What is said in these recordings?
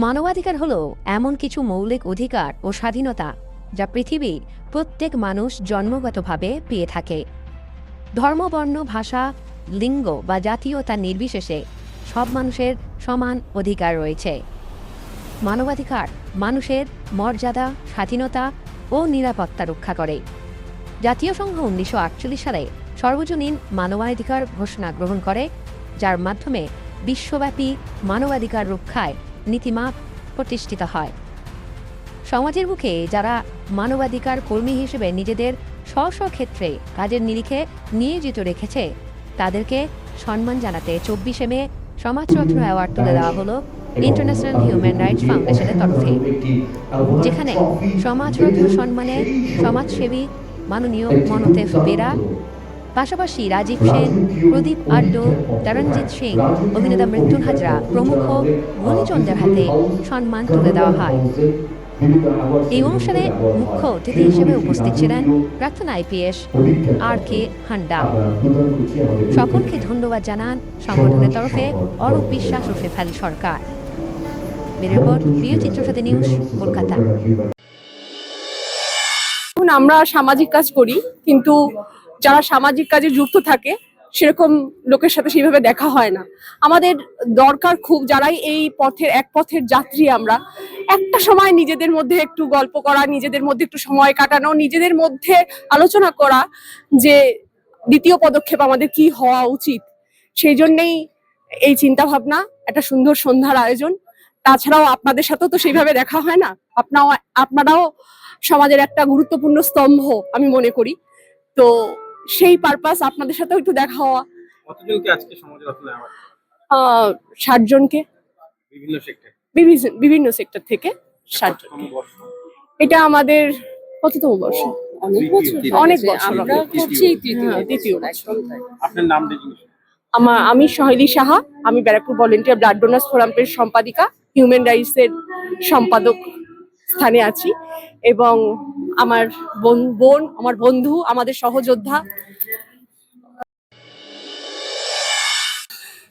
মানবাধিকার হলো এমন কিছু মৌলিক অধিকার ও স্বাধীনতা যা পৃথিবীর প্রত্যেক মানুষ জন্মগতভাবে পেয়ে থাকে। ধর্ম, বর্ণ, ভাষা, লিঙ্গ বা জাতীয়তা নির্বিশেষে সব মানুষের সমান অধিকার রয়েছে। মানবাধিকার মানুষের মর্যাদা, স্বাধীনতা ও নিরাপত্তা রক্ষা করে। জাতীয় সংঘ 1948 সালে সর্বজনীন মানবাধিকার ঘোষণা গ্রহণ করে, যার মাধ্যমে বিশ্বব্যাপী মানবাধিকার রক্ষায় নীতিমালা প্রতিষ্ঠিত হয়। সমাজের বুকে যারা মানবাধিকার কর্মী হিসেবে নিজেদের স্ব ক্ষেত্রে কাজের নিরিখে নিয়োজিত রেখেছে, তাদেরকে সম্মান জানাতে 24শে মে সমাজরত্ন অ্যাওয়ার্ড তুলে দেওয়া হলো ইন্টারন্যাশনাল হিউম্যান রাইটস ফাউন্ডেশনের তরফে, যেখানে সমাজরত্ন সম্মানে সমাজসেবী মাননীয় মনতেফ বেরা, পাশাপাশি রাজীব সেন, প্রদীপ আড্ড, তরণজিৎ সিং, অভিনেতা মৃত্যুন হাজরা প্রমুখ গুণীজনদের হাতে সম্মান তুলে দেওয়া হয়। এই অনুষ্ঠানে মুখ্য অতিথি হিসেবে উপস্থিত ছিলেন প্রাক্তন IPS RK হান্ডা। সকলকে ধন্যবাদ জানান সংগঠনের তরফে অরূপ বিশ্বাস ও শেফালী সরকার। রিপোর্ট, প্রিয় চিত্রসাথী নিউজ, কলকাতা। আমরা সামাজিক কাজ করি, কিন্তু যারা সামাজিক কাজে যুক্ত থাকে সেরকম লোকের সাথে সেইভাবে দেখা হয় না। আমাদের দরকার খুব, যারাই এই পথের এক পথের যাত্রী, আমরা একটা সময় নিজেদের মধ্যে একটু গল্প করা, নিজেদের মধ্যে একটু সময় কাটানো, নিজেদের মধ্যে আলোচনা করা যে দ্বিতীয় পদক্ষেপ আমাদের কি হওয়া উচিত। সেই জন্যেই এই চিন্তা ভাবনা, একটা সুন্দর সন্ধ্যার আয়োজন। তাছাড়াও আপনাদের সাথেও তো সেইভাবে দেখা হয় না, আপনারাও সমাজের একটা গুরুত্বপূর্ণ স্তম্ভ আমি মনে করি। তো সেই পারপাস আপনাদের সাথেও একটু দেখা হওয়া। কতজনকে আজকে সমাজরত্ন অ্যাওয়ার্ড? 60 জনকে, বিভিন্ন সেক্টর থেকে 60 জন। এটা আমাদের কততম বর্ষ? অনেক বছর আমরা করছি, তৃতীয় বছর। আপনার নাম? আমি সহেলি সাহা, আমি ব্যারাকপুর ভলেন্টিয়ার ব্লাড ডোনার্স ফোরামের সম্পাদিকা, হিউম্যান রাইটস এর সম্পাদক স্থানে আছি, এবং আমার বোন, আমার বন্ধু, আমাদের সহযোদ্ধা।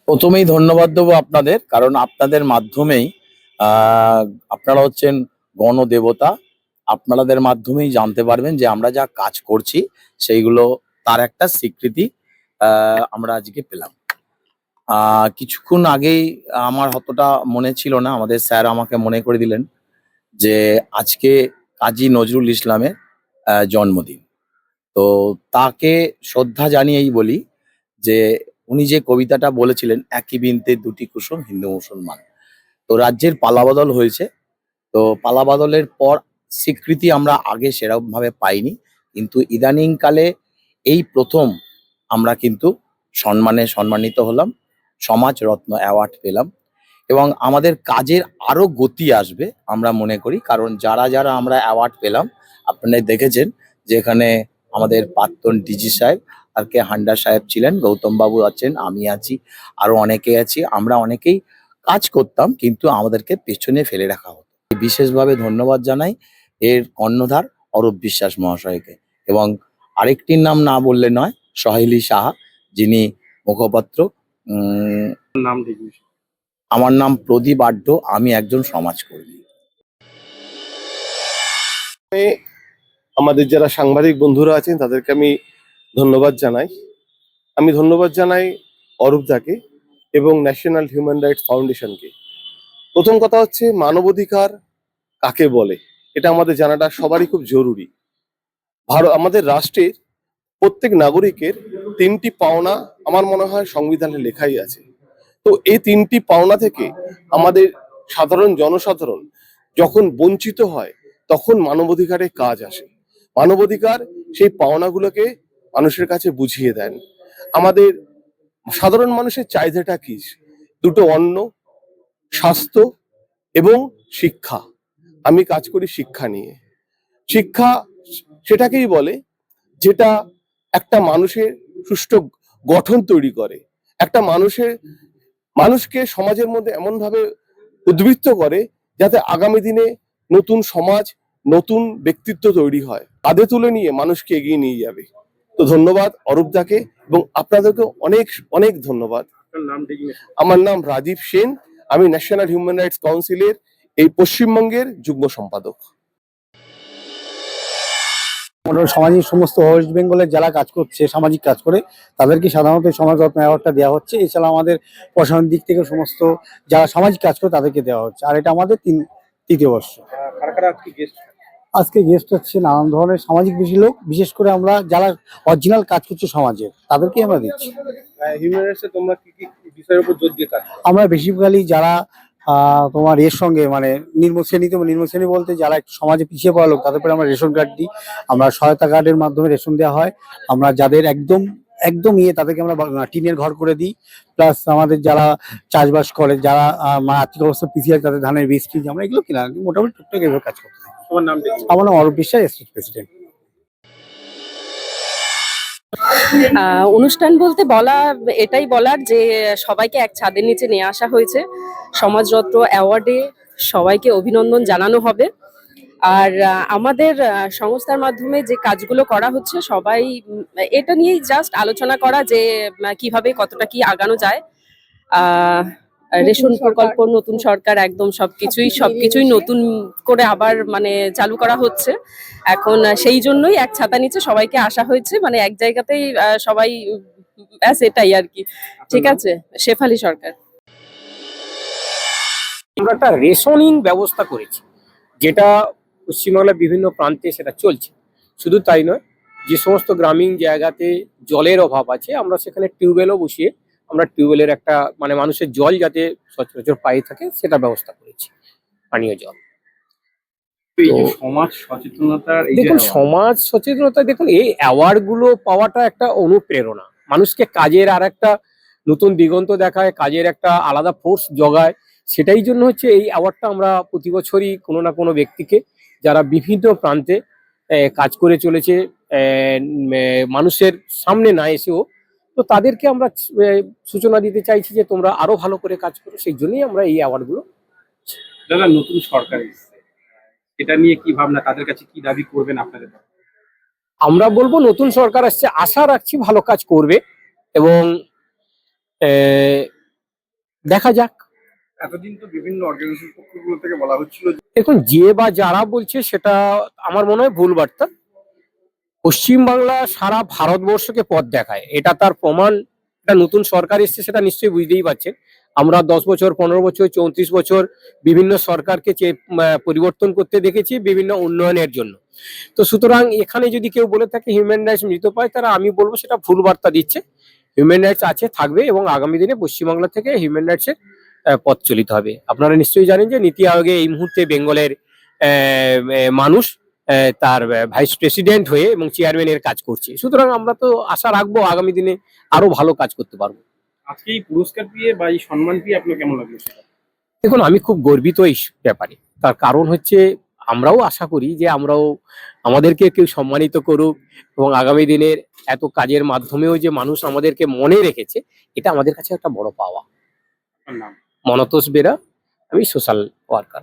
প্রথমেই ধন্যবাদ দেবো আপনাদের, কারণ আপনাদের মাধ্যমেই আপনারা হচ্ছেন গণদেবতা। আপনাদের মাধ্যমেই জানতে পারবেন যে আমরা যা কাজ করছি সেইগুলো, তার একটা স্বীকৃতি আমরা আজকে পেলাম। কিছুক্ষণ আগেই আমার অতটা মনে ছিল না, আমাদের স্যার আমাকে মনে করে দিলেন যে আজকে কাজী নজরুল ইসলামের জন্মদিন। তো তাকে শ্রদ্ধা জানিয়েই বলি যে উনি যে কবিতাটা বলেছিলেন, একই বৃন্তে দুটি কুসুম হিন্দু মুসলমান। তো রাজ্যের পালাবদল হয়েছে, তো পালাবদলের পর স্বীকৃতি আমরা আগে সেরকম ভাবে পাইনি, কিন্তু ইদানিং কালে এই প্রথম আমরা কিন্তু সম্মানিত হলাম, সমাজরত্ন অ্যাওয়ার্ড পেলাম, এবং আমাদের কাজের আরো গতি আসবে আমরা মনে করি। কারণ যারা আমরা অ্যাওয়ার্ড পেলাম, আপনারা দেখেছেন যে এখানে আমাদের প্রাক্তন ডিজি সাহেব RK হান্ডা সাহেব ছিলেন, গৌতম বাবু আছেন, আমি আছি, আরো অনেকে আছি। আমরা অনেকেই কাজ করতাম, কিন্তু আমাদেরকে পেছনে ফেলে রাখা হতো। বিশেষভাবে ধন্যবাদ জানাই এর কর্ণধার অরূপ বিশ্বাস মহাশয়কে, এবং আরেকটির নাম না বললে নয়, সহেলি সাহা, যিনি মুখপাত্র। আমার নাম প্রদীপ আড্ড, আমি একজন সমাজকর্মী। আমাদের যারা সাংবাদিক বন্ধুরা আছেন তাদেরকে আমি ধন্যবাদ জানাই অরূপদাকে এবং ন্যাশনাল হিউম্যান রাইটস ফাউন্ডেশনকে। প্রথম কথা হচ্ছে, মানবাধিকার কাকে বলে এটা আমাদের জানাটা সবারই খুব জরুরি। আমাদের রাষ্ট্রের প্রত্যেক নাগরিকের 3টি পাওনা আমার মনে হয় সংবিধানে লেখাই আছে। তো এই 3টি পাওনা থেকে আমাদের সাধারণ জনসাধারণ যখন বঞ্চিত হয়, তখন মানবাধিকারের কাজ আসে। মানবাধিকার সেই পাওনাগুলোকে মানুষের কাছে বুঝিয়ে দেন। আমাদের সাধারণ মানুষের চাহিদাটা কি? দুটো অন্ন, স্বাস্থ্য এবং শিক্ষা। আমি কাজ করি শিক্ষা নিয়ে। শিক্ষা সেটাকেই বলে যেটা একটা মানুষের সুষ্ঠু গঠন তৈরি করে, একটা মানুষকে সমাজের মধ্যে এমন ভাবে উদ্বৃত্ত করে যাতে আগামী দিনে নতুন সমাজ, নতুন ব্যক্তিত্ব তৈরি হয়, কাঁধে তুলে নিয়ে মানুষকে এগিয়ে নিয়ে যাবে। তো ধন্যবাদ অরূপদাকে, এবং আপনাদেরকে অনেক অনেক ধন্যবাদ। আমার নাম রাজীব সেন, আমি ন্যাশনাল হিউম্যান রাইটস কাউন্সিলের এই পশ্চিমবঙ্গের যুগ্ম সম্পাদক। মোটামুটি সামাজিক সমস্ত ওয়েস্ট বেঙ্গলের যারা কাজ করছে, সামাজিক কাজ করে, তাদেরকে সাধারণত এই সমাজরত্ন অ্যাওয়ার্ডটা দেওয়া হচ্ছে। এছাড়া আমাদের প্রশাসনের দিক থেকে সমস্ত যারা সামাজিক কাজ করে তাদেরকে দেওয়া হচ্ছে। আর এটা আমাদের তৃতীয় বর্ষ। কারা কারা আজকে গেস্ট? আজকে গেস্ট হচ্ছে নানান ধরনের সামাজিক বেশি লোক, বিশেষ করে আমরা যারা অরিজিনাল কাজ করছে সমাজের, তাদেরকেই আমরা দিচ্ছি। হিউম্যান রাইটসে তোমরা কি কি বিষয়ের উপর জোর দিয়ে কাজ করো? আমরা বেসিক্যালি যারা তোমার এর সঙ্গে মানে নিম্ন শ্রেণী বলতে যারা একটু সমাজে পিছিয়ে পড়া লোক, তাদের উপরে আমরা রেশন কার্ড দিই। আমরা সহায়তা কার্ডের মাধ্যমে রেশন দেওয়া হয়। আমরা যাদের একদম একদম তাদেরকে আমরা টিনের ঘর করে দিই। প্লাস আমাদের যারা চাষবাস করে, যারা আর্থিক অবস্থা পিছিয়ে তাদের ধানের বীজ কিনছি, আমরা এগুলো কিনা মোটামুটি টুকটাক এভাবে কাজ করতে থাকি। তোমার নামটা কি? আমার নাম অরূপ বিশ্বাস, স্টেট প্রেসিডেন্ট। অনুষ্ঠান বলতে এটাই বলার যে সবাইকে এক ছাদের নিচে নিয়ে আসা হয়েছে। সমাজরত্ন অ্যাওয়ার্ডে সবাইকে অভিনন্দন জানানো হবে। আর আমাদের সংস্থার মাধ্যমে যে কাজগুলো করা হচ্ছে, সবাই এটা নিয়েই জাস্ট আলোচনা করা যে কিভাবে কতটা কি আগানো যায়। রেশন প্রকল্প, নতুন সরকার, একদম সবকিছুই নতুন করে আবার মানে চালু করা হচ্ছে এখন। সেই জন্যই এক ছাতা নিচে সবাইকে আসা হয়েছে, মানে এক জায়গাতেই সবাই, ব্যাস এটাই আর কি। ঠিক আছে, শেফালী সরকার। আমরা একটা রেশনিং ব্যবস্থা করেছি, যেটা পশ্চিমবাংলার বিভিন্ন প্রান্তে সেটা চলছে। শুধু তাই নয়, যে সমস্ত গ্রামীণ জায়গাতে জলের অভাব আছে, আমরা সেখানে টিউবওয়েলও বসিয়ে আমরা টিউবওয়েলের একটা মানে মানুষের জল যাতে সচরাচর পাই থাকে সেটা ব্যবস্থা করেছি, পানীয় জল। এই যে সমাজ সচেতনতার এই যে দেখুন, সমাজ সচেতনতা, দেখুন এই অ্যাওয়ার্ড গুলো পাওয়াটা একটা অনুপ্রেরণা, মানুষকে কাজের আর একটা নতুন দিগন্ত দেখায়, কাজের একটা আলাদা ফোর্স জগায়। সেটাই জন্য হচ্ছে এই অ্যাওয়ার্ডটা আমরা প্রতি বছরই কোনো না কোনো ব্যক্তিকে, যারা বিভিন্ন প্রান্তে কাজ করে চলেছে, মানুষের সামনে না এসেও, তো তাদেরকে আমরা সূচনা দিতে চাইছি যে তোমরা আরো ভালো করে কাজ করো। সেই জন্যই আমরা এই অ্যাওয়ার্ড গুলো। দাদা, নতুন সরকার এসেছে, এটা নিয়ে কি ভাবনা, তাদের কাছে কি দাবি করবেন আপনাদের? আমরা বলবো নতুন সরকার আসছে, আশা রাখছি ভালো কাজ করবে এবং দেখা যাক। এতদিন তো বিভিন্ন অর্গানাইজেশন পক্ষগুলো থেকে বলা হচ্ছিল যে দেখুন, যে বা যারা বলছে সেটা আমার মনে হয় ভুল বার্তা। পশ্চিমবাংলা সারা ভারতবর্ষকে পথ দেখায়, এটা তার প্রমাণ। একটা নতুন সরকার এসছে, সেটা নিশ্চয়ই বুঝতেই পারছেন। আমরা 10 বছর, 15 বছর, 34 বছর বিভিন্ন সরকারকে পরিবর্তন করতে দেখেছি বিভিন্ন উন্নয়নের জন্য। তো সুতরাং এখানে যদি কেউ বলে থাকে হিউম্যান রাইটস মৃত পায়, তারা, আমি বলবো সেটা ভুল বার্তা দিচ্ছে। হিউম্যান রাইটস আছে, থাকবে এবং আগামী দিনে পশ্চিমবাংলা থেকে হিউম্যান রাইটসের পথ চলিত হবে। আপনারা নিশ্চয়ই জানেন যে নীতি আয়োগে এই মুহূর্তে বেঙ্গলের মানুষ তার ভাইস প্রেসিডেন্ট হয়ে এবং চেয়ারম্যানের কাজ করছে। সুতরাং আমরা তো আশা রাখবো আগামী দিনে আরো ভালো কাজ করতে পারবো। আজকে এই পুরস্কার পেয়ে বা এই সম্মান পেয়ে আপনার কেমন লাগলো সেটা? দেখুন, আমি খুব গর্বিত এই ব্যাপারে। তার কারণ হচ্ছে আমরাও আশা করি যে আমাদেরকে কেউ সম্মানিত করুক এবং আগামী দিনের এত কাজের মাধ্যমেও যে মানুষ আমাদেরকে মনে রেখেছে, এটা আমাদের কাছে একটা বড় পাওয়া। আপনার নাম? মনতোষ বেরা, আমি সোশ্যাল ওয়ার্কার।